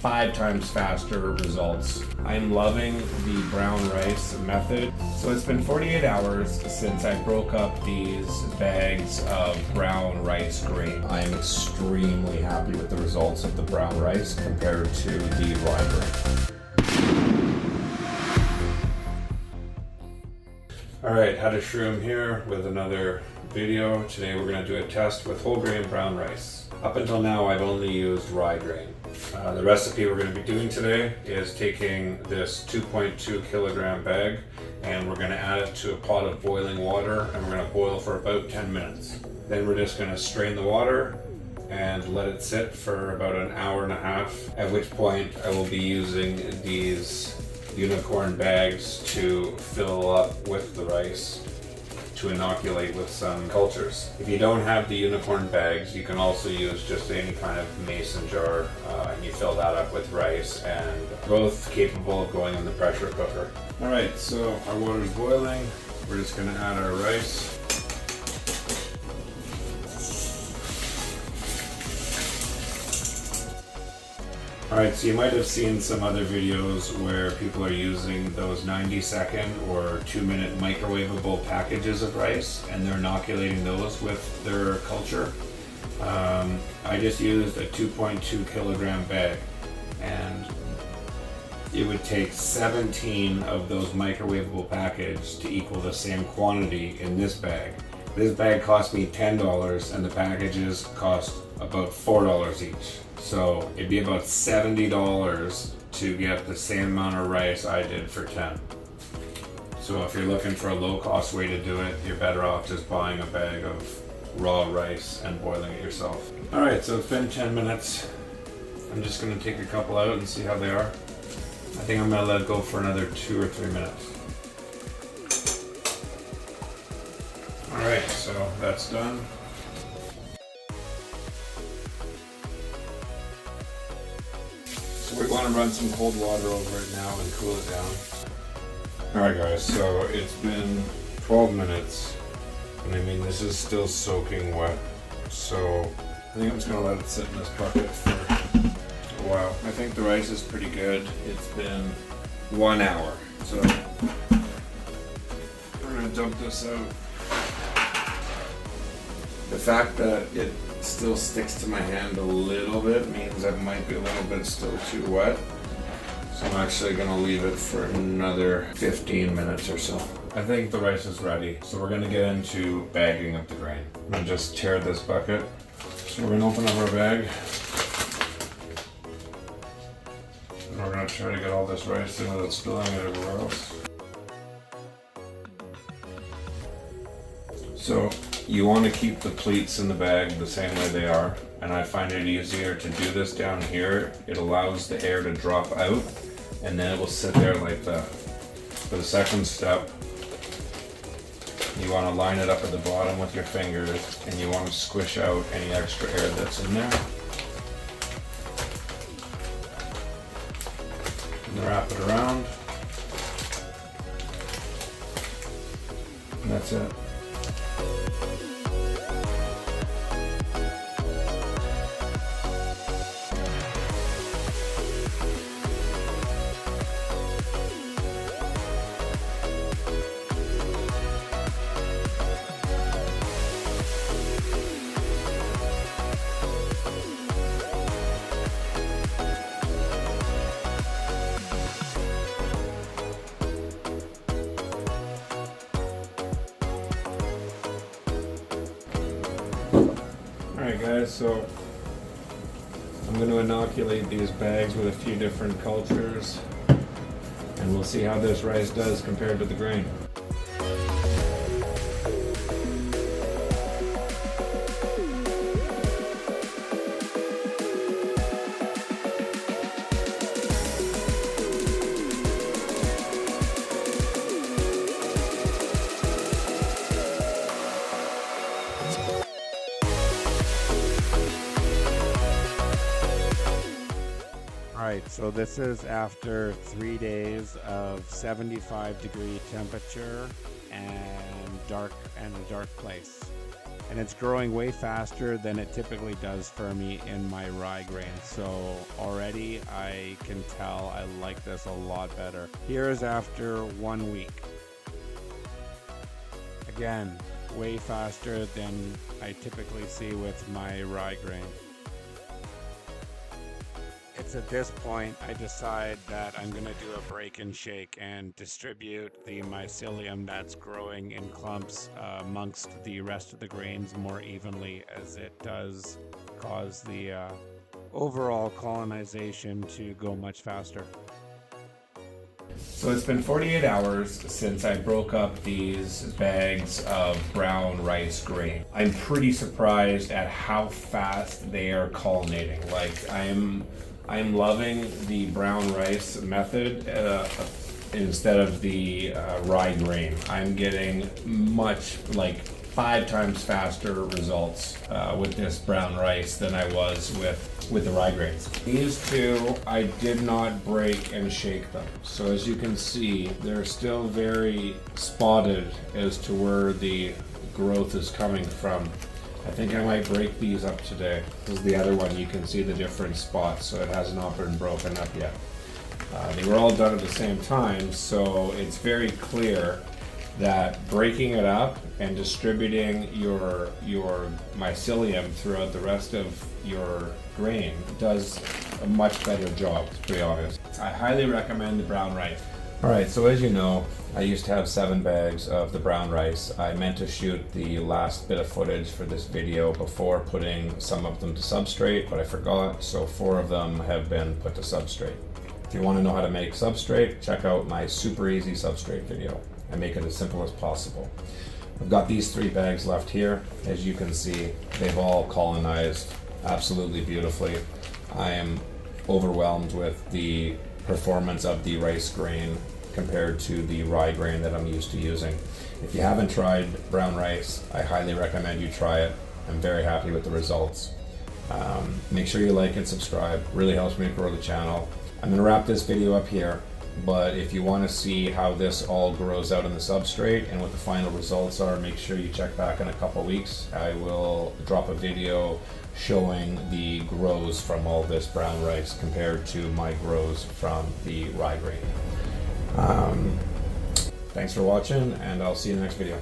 5 times faster results. I'm loving the brown rice method. So it's been 48 hours since I broke up these bags of brown rice grain. I am extremely happy with the results of the brown rice compared to the rye grain. Alright, how to shroom here with another video. Today we're going to do a test with whole grain brown rice. Up until now I've only used rye grain. The recipe we're going to be doing today is taking this 2.2 kilogram bag and we're going to add it to a pot of boiling water and we're going to boil for about 10 minutes. Then we're just going to strain the water and let it sit for about an hour and a half, at which point I will be using these unicorn bags to fill up with the rice to inoculate with some cultures. If you don't have the unicorn bags, you can also use just any kind of mason jar and you fill that up with rice, and both capable of going in the pressure cooker. Alright, so our water is boiling. We're just going to add our rice. Alright, so you might have seen some other videos where people are using those 90-second or 2-minute microwavable packages of rice and they're inoculating those with their culture. I just used a 2.2 kilogram bag and it would take 17 of those microwavable packages to equal the same quantity in this bag. This bag cost me $10 and the packages cost about $4 each. So it'd be about $70 to get the same amount of rice I did for 10. So if you're looking for a low cost way to do it, you're better off just buying a bag of raw rice and boiling it yourself. Alright, so it's been 10 minutes. I'm just going to take a couple out and see how they are. I think I'm going to let it go for another 2 or 3 minutes. Alright, so that's done. So we want to run some cold water over it now and cool it down. Alright guys, so it's been 12 minutes. And I mean, this is still soaking wet. So I think I'm just going to let it sit in this bucket for a while. I think the rice is pretty good. It's been 1 hour. So we're going to dump this out. The fact that it still sticks to my hand a little bit means it might be a little bit still too wet. So I'm actually going to leave it for another 15 minutes or so. I think the rice is ready. So we're going to get into bagging of the grain. I'm going to just tear this bucket. So we're going to open up our bag. And we're going to try to get all this rice in without spilling it everywhere else. So you want to keep the pleats in the bag the same way they are, and I find it easier to do this down here. It allows the air to drop out and then it will sit there like that. For the second step, you want to line it up at the bottom with your fingers and you want to squish out any extra air that's in there. And wrap it around. And that's it. Alright guys, so I'm going to inoculate these bags with a few different cultures and we'll see how this rice does compared to the grain. Alright, so this is after 3 days of 75-degree temperature and a dark place. and it's growing way faster than it typically does for me in my rye grain. So already I can tell I like this a lot better. Here's after 1 week. Again, way faster than I typically see with my rye grain. It's at this point I decide that I'm going to do a break and shake and distribute the mycelium that's growing in clumps amongst the rest of the grains more evenly, as it does cause the overall colonization to go much faster. So it's been 48 hours since I broke up these bags of brown rice grain. I'm pretty surprised at how fast they are collinating. Like I'm loving the brown rice method instead of the rye grain. I'm getting much, like 5 times faster results with this brown rice than I was with the rye grains. These two, I did not break and shake them. So as you can see, they're still very spotted as to where the growth is coming from. I think I might break these up today. This is the other one. You can see the different spots, so it has not been broken up yet. They were all done at the same time, so it's very clear that breaking it up and distributing your mycelium throughout the rest of your grain does a much better job, to be honest. I highly recommend the brown rice. Alright, so as you know, I used to have 7 bags of the brown rice. I meant to shoot the last bit of footage for this video before putting some of them to substrate, but I forgot, so 4 of them have been put to substrate. If you want to know how to make substrate, check out my super easy substrate video. I make it as simple as possible. I've got these 3 bags left here. As you can see, they've all colonized absolutely beautifully. I am overwhelmed with the performance of the rice grain compared to the rye grain that I'm used to using. If you haven't tried brown rice, I highly recommend you try it. I'm very happy with the results. Make sure you like and subscribe. It really helps me grow the channel. I'm going to wrap this video up here, but if you want to see how this all grows out in the substrate and what the final results are, make sure you check back in a couple weeks. I will drop a video showing the grows from all this brown rice compared to my grows from the rye grain. Thanks for watching, and I'll see you in the next video.